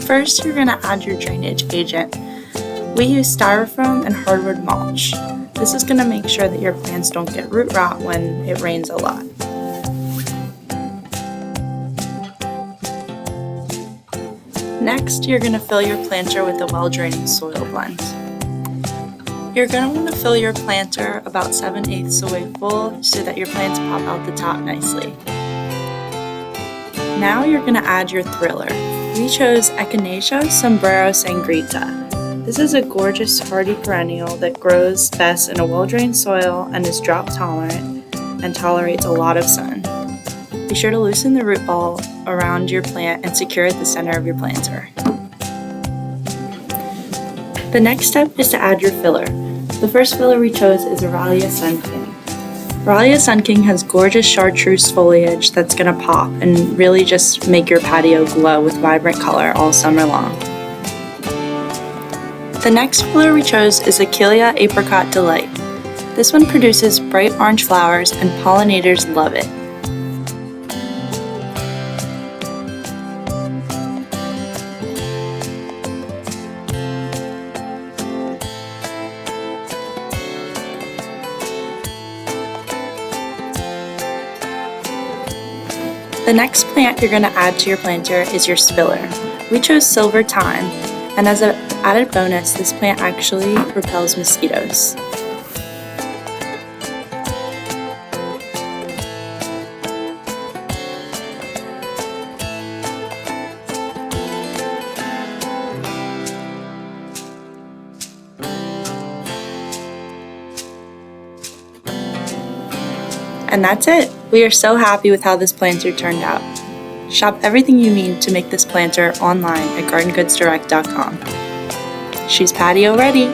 First, you're going to add your drainage agent. We use styrofoam and hardwood mulch. This is going to make sure that your plants don't get root rot when it rains a lot. Next, you're going to fill your planter with a well-draining soil blend. You're going to want to fill your planter about 7/8 the way full so that your plants pop out the top nicely. Now you're going to add your thriller. We chose Echinacea sombrero sangrita. This is a gorgeous hardy perennial that grows best in a well-drained soil and is drought tolerant and tolerates a lot of sun. Be sure to loosen the root ball around your plant and secure at the center of your planter. The next step is to add your filler. The first filler we chose is Aralia Sun King. Aralia Sun King has gorgeous chartreuse foliage that's going to pop and really just make your patio glow with vibrant color all summer long. The next filler we chose is Achillea Apricot Delight. This one produces bright orange flowers and pollinators love it. The next plant you're going to add to your planter is your spiller. We chose Silver Thyme, and as an added bonus, this plant actually repels mosquitoes. And that's it! We are so happy with how this planter turned out. Shop everything you need to make this planter online at gardengoodsdirect.com. She's patio ready!